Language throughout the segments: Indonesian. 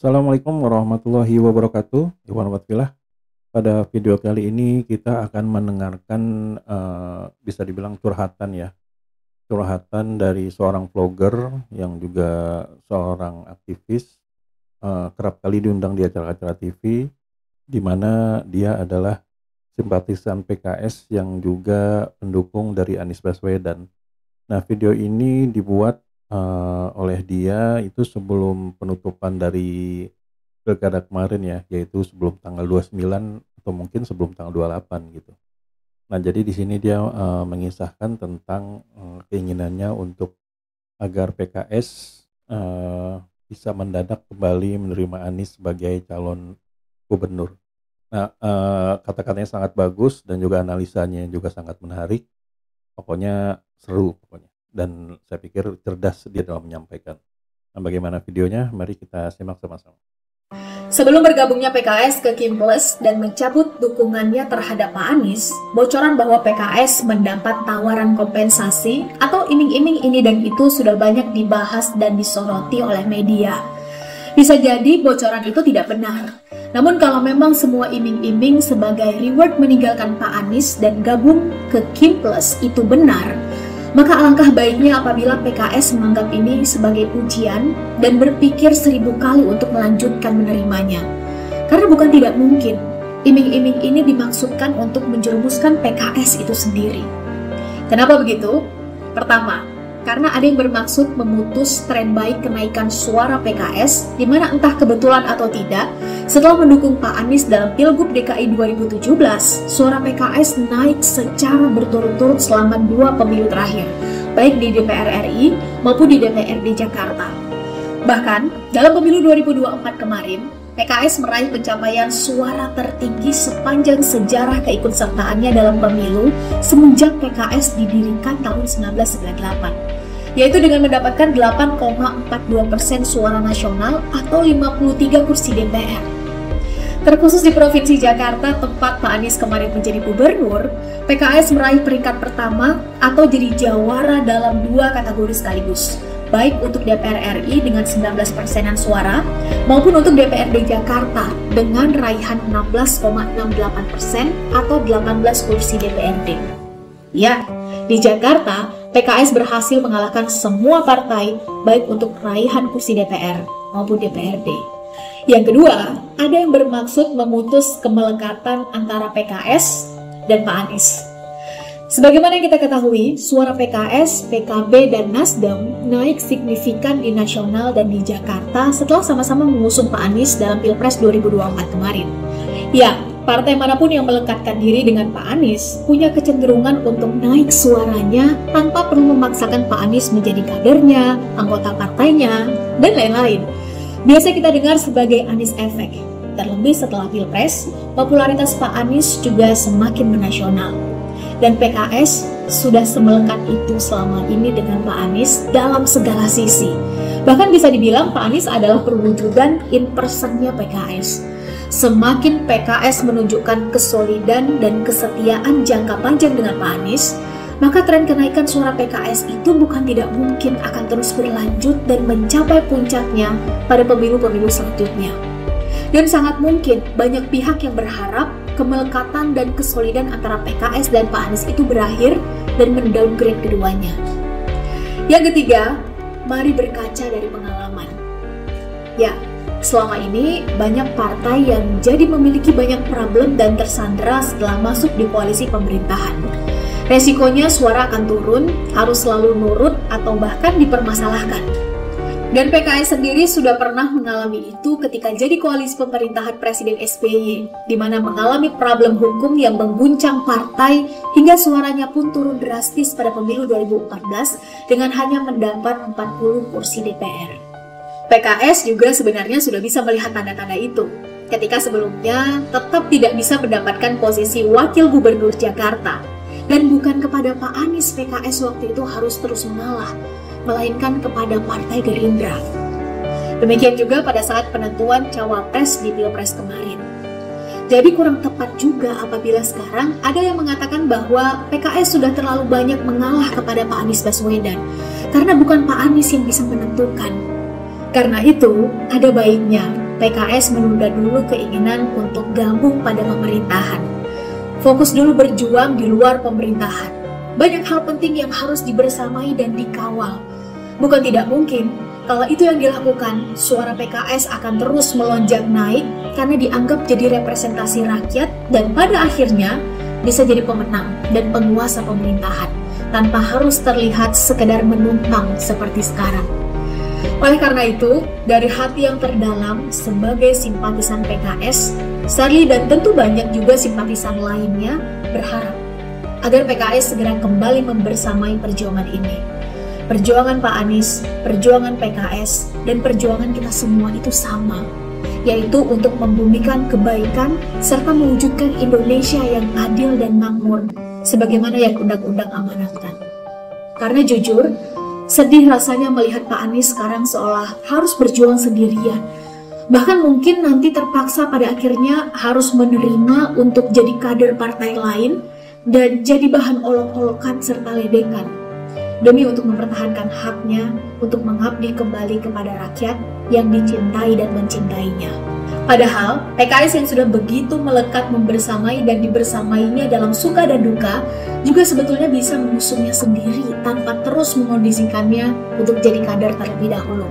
Assalamualaikum warahmatullahi wabarakatuh. Iwan Watfilah. Pada video kali ini kita akan mendengarkan bisa dibilang curhatan ya. Curhatan dari seorang vlogger yang juga seorang aktivis, kerap kali diundang di acara-acara TV, di mana dia adalah simpatisan PKS yang juga pendukung dari Anies Baswedan. Nah, video ini dibuat oleh dia itu sebelum penutupan dari pilkada kemarin ya, yaitu sebelum tanggal 29 atau mungkin sebelum tanggal 28 gitu. Nah, jadi di sini dia mengisahkan tentang keinginannya untuk agar PKS bisa mendadak kembali menerima Anies sebagai calon gubernur. Nah, kata-katanya sangat bagus dan juga analisanya juga sangat menarik. Pokoknya seru pokoknya. Dan saya pikir cerdas dia dalam menyampaikan. Nah, bagaimana videonya? Mari kita simak sama-sama. Sebelum bergabungnya PKS ke Kim Plus dan mencabut dukungannya terhadap Pak Anies, bocoran bahwa PKS mendapat tawaran kompensasi atau iming-iming ini dan itu sudah banyak dibahas dan disoroti oleh media. Bisa jadi bocoran itu tidak benar. Namun kalau memang semua iming-iming sebagai reward meninggalkan Pak Anies dan gabung ke Kim Plus itu benar, maka alangkah baiknya apabila PKS menganggap ini sebagai ujian dan berpikir 1000 kali untuk melanjutkan menerimanya. Karena bukan tidak mungkin, iming-iming ini dimaksudkan untuk menjerumuskan PKS itu sendiri. Kenapa begitu? Pertama, karena ada yang bermaksud memutus tren baik kenaikan suara PKS, di mana entah kebetulan atau tidak, setelah mendukung Pak Anies dalam Pilgub DKI 2017, suara PKS naik secara berturut-turut selama 2 pemilu terakhir, baik di DPR RI maupun di DPRD Jakarta. Bahkan, dalam pemilu 2024 kemarin, PKS meraih pencapaian suara tertinggi sepanjang sejarah keikutsertaannya dalam pemilu semenjak PKS didirikan tahun 1998, yaitu dengan mendapatkan 8,42% suara nasional atau 53 kursi DPR. Terkhusus di Provinsi Jakarta, tempat Pak Anies kemarin menjadi gubernur, PKS meraih peringkat pertama atau jadi jawara dalam 2 kategori sekaligus, baik untuk DPR RI dengan 19%-an suara maupun untuk DPRD Jakarta dengan raihan 16,68% atau 18 kursi DPRD. Ya, di Jakarta, PKS berhasil mengalahkan semua partai baik untuk raihan kursi DPR maupun DPRD. Yang kedua, ada yang bermaksud memutus kemelekatan antara PKS dan Pak Anies. Sebagaimana yang kita ketahui, suara PKS, PKB, dan Nasdem naik signifikan di nasional dan di Jakarta setelah sama-sama mengusung Pak Anies dalam Pilpres 2024 kemarin. Ya, partai manapun yang melekatkan diri dengan Pak Anies punya kecenderungan untuk naik suaranya tanpa perlu memaksakan Pak Anies menjadi kadernya, anggota partainya, dan lain-lain. Biasa kita dengar sebagai Anies Effect. Terlebih setelah Pilpres, popularitas Pak Anies juga semakin menasional. Dan PKS sudah semelekat itu selama ini dengan Pak Anies dalam segala sisi. Bahkan bisa dibilang Pak Anies adalah perwujudan in person-nya PKS. Semakin PKS menunjukkan kesolidan dan kesetiaan jangka panjang dengan Pak Anies, maka tren kenaikan suara PKS itu bukan tidak mungkin akan terus berlanjut dan mencapai puncaknya pada pemilu-pemilu selanjutnya. Dan sangat mungkin banyak pihak yang berharap kemelekatan dan kesolidan antara PKS dan Pak Anies itu berakhir dan mendowngrade keduanya. Yang ketiga, mari berkaca dari pengalaman. Ya, selama ini banyak partai yang jadi memiliki banyak problem dan tersandera setelah masuk di koalisi pemerintahan. Resikonya suara akan turun, harus selalu nurut atau bahkan dipermasalahkan. Dan PKS sendiri sudah pernah mengalami itu ketika jadi koalisi pemerintahan Presiden SBY, di mana mengalami problem hukum yang mengguncang partai hingga suaranya pun turun drastis pada pemilu 2014 dengan hanya mendapat 40 kursi DPR. PKS juga sebenarnya sudah bisa melihat tanda-tanda itu, ketika sebelumnya tetap tidak bisa mendapatkan posisi Wakil Gubernur Jakarta, dan bukan kepada Pak Anies PKS waktu itu harus terus mengalah, melainkan kepada Partai Gerindra. Demikian juga pada saat penentuan Cawapres di Pilpres kemarin. Jadi kurang tepat juga apabila sekarang ada yang mengatakan bahwa PKS sudah terlalu banyak mengalah kepada Pak Anies Baswedan, karena bukan Pak Anies yang bisa menentukan. Karena itu, ada baiknya PKS menunda dulu keinginan untuk gabung pada pemerintahan. Fokus dulu berjuang di luar pemerintahan. Banyak hal penting yang harus dibersamai dan dikawal. Bukan tidak mungkin, kalau itu yang dilakukan, suara PKS akan terus melonjak naik karena dianggap jadi representasi rakyat dan pada akhirnya bisa jadi pemenang dan penguasa pemerintahan tanpa harus terlihat sekedar menumpang seperti sekarang. Oleh karena itu, dari hati yang terdalam sebagai simpatisan PKS, Sherly dan tentu banyak juga simpatisan lainnya berharap agar PKS segera kembali membersamai perjuangan ini. Perjuangan Pak Anies, perjuangan PKS, dan perjuangan kita semua itu sama, yaitu untuk membumikan kebaikan serta mewujudkan Indonesia yang adil dan makmur, sebagaimana yang undang-undang amanatkan. Karena jujur, sedih rasanya melihat Pak Anies sekarang seolah harus berjuang sendirian. Bahkan mungkin nanti terpaksa pada akhirnya harus menerima untuk jadi kader partai lain dan jadi bahan olok-olokan serta ledekan, demi untuk mempertahankan haknya untuk mengabdi kembali kepada rakyat yang dicintai dan mencintainya. Padahal, PKS yang sudah begitu melekat membersamai dan dibersamainya dalam suka dan duka juga sebetulnya bisa mengusungnya sendiri tanpa terus mengondisikannya untuk jadi kader terlebih dahulu.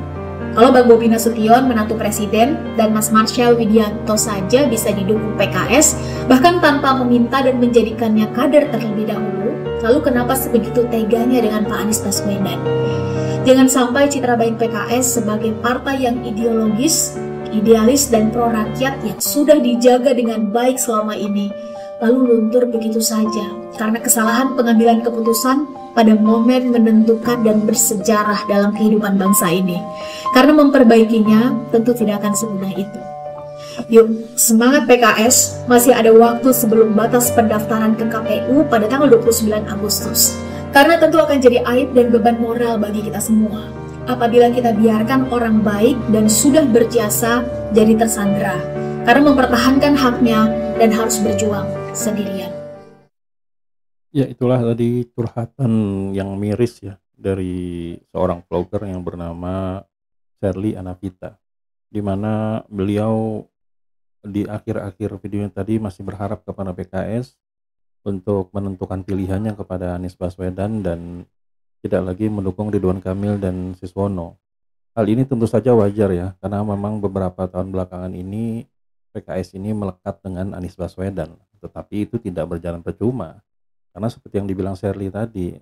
Kalau Bang Bobi Nasution, menantu presiden, dan Mas Marshall Widianto saja bisa didukung PKS, bahkan tanpa meminta dan menjadikannya kader terlebih dahulu, lalu kenapa sebegitu teganya dengan Pak Anies Baswedan? Jangan sampai citra baik PKS sebagai partai yang ideologis, idealis dan pro rakyat yang sudah dijaga dengan baik selama ini lalu luntur begitu saja karena kesalahan pengambilan keputusan pada momen menentukan dan bersejarah dalam kehidupan bangsa ini. Karena memperbaikinya tentu tidak akan semudah itu. Yuk, semangat PKS, masih ada waktu sebelum batas pendaftaran ke KPU pada tanggal 29 Agustus. Karena tentu akan jadi aib dan beban moral bagi kita semua apabila kita biarkan orang baik dan sudah berjasa jadi tersandera karena mempertahankan haknya dan harus berjuang sendirian. Ya, itulah tadi curhatan yang miris ya dari seorang vlogger yang bernama Sherly Anavita, di mana beliau di akhir-akhir videonya tadi masih berharap kepada PKS untuk menentukan pilihannya kepada Anies Baswedan dan tidak lagi mendukung Ridwan Kamil dan Siswono. Hal ini tentu saja wajar ya, karena memang beberapa tahun belakangan ini PKS ini melekat dengan Anies Baswedan. Tetapi itu tidak berjalan percuma, karena seperti yang dibilang Sherly tadi,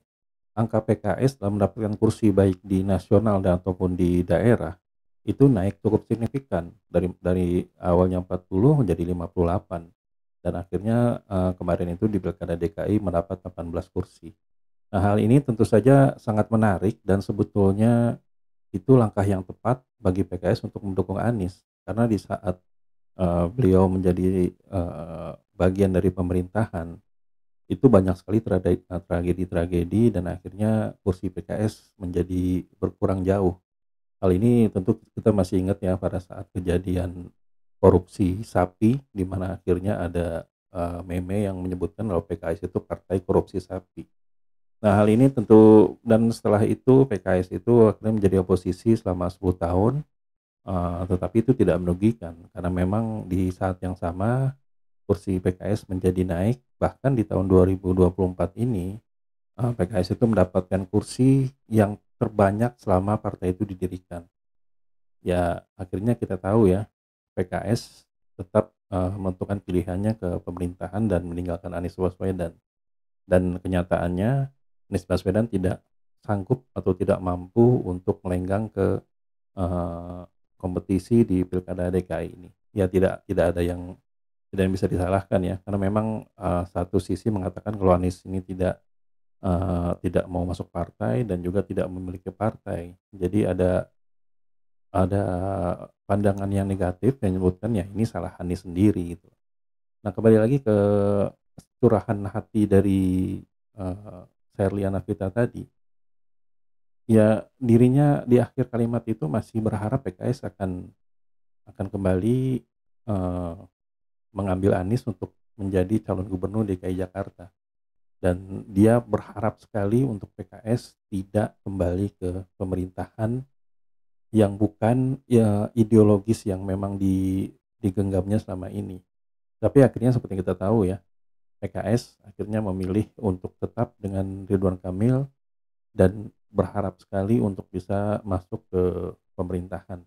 angka PKS dalam mendapatkan kursi baik di nasional dan ataupun di daerah itu naik cukup signifikan dari awalnya 40 menjadi 58 dan akhirnya kemarin itu di Pilkada DKI mendapat 18 kursi. Nah, hal ini tentu saja sangat menarik dan sebetulnya itu langkah yang tepat bagi PKS untuk mendukung Anies, karena di saat beliau menjadi bagian dari pemerintahan itu banyak sekali tragedi-tragedi dan akhirnya kursi PKS menjadi berkurang jauh. Hal ini tentu kita masih ingat ya pada saat kejadian korupsi sapi, di mana akhirnya ada meme yang menyebutkan bahwa PKS itu partai korupsi sapi. Nah, hal ini tentu, dan setelah itu PKS itu akhirnya menjadi oposisi selama 10 tahun, tetapi itu tidak merugikan karena memang di saat yang sama kursi PKS menjadi naik, bahkan di tahun 2024 ini PKS itu mendapatkan kursi yang terbanyak selama partai itu didirikan. Ya, akhirnya kita tahu ya, PKS tetap menentukan pilihannya ke pemerintahan dan meninggalkan Anies Baswedan. Dan kenyataannya Anies Baswedan tidak sanggup atau tidak mampu untuk melenggang ke kompetisi di Pilkada DKI ini. Ya, tidak ada yang bisa disalahkan ya, karena memang satu sisi mengatakan kalau Anies ini tidak mau masuk partai dan juga tidak memiliki partai. Jadi ada pandangan yang negatif yang menyebutkan ya ini salah Anies sendiri gitu. Nah, kembali lagi ke curahan hati dari Sherly Anavita tadi, ya dirinya di akhir kalimat itu masih berharap PKS akan kembali mengambil Anies untuk menjadi calon gubernur DKI Jakarta, dan dia berharap sekali untuk PKS tidak kembali ke pemerintahan yang bukan ya ideologis yang memang digenggamnya selama ini. Tapi akhirnya seperti kita tahu ya, PKS akhirnya memilih untuk tetap dengan Ridwan Kamil dan berharap sekali untuk bisa masuk ke pemerintahan.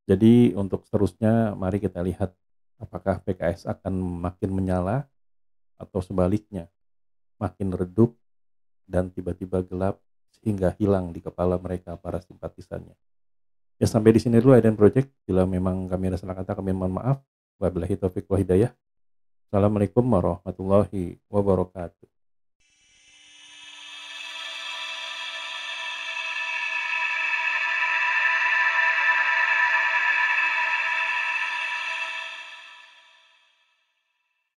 Jadi untuk seterusnya mari kita lihat apakah PKS akan makin menyala atau sebaliknya makin redup dan tiba-tiba gelap sehingga hilang di kepala mereka para simpatisannya. Ya sampai di sini dulu Aiden Project. Bila memang kami ada salah kata kami mohon maaf. Wabillahi taufiq wa hidayah. Assalamualaikum warahmatullahi wabarakatuh.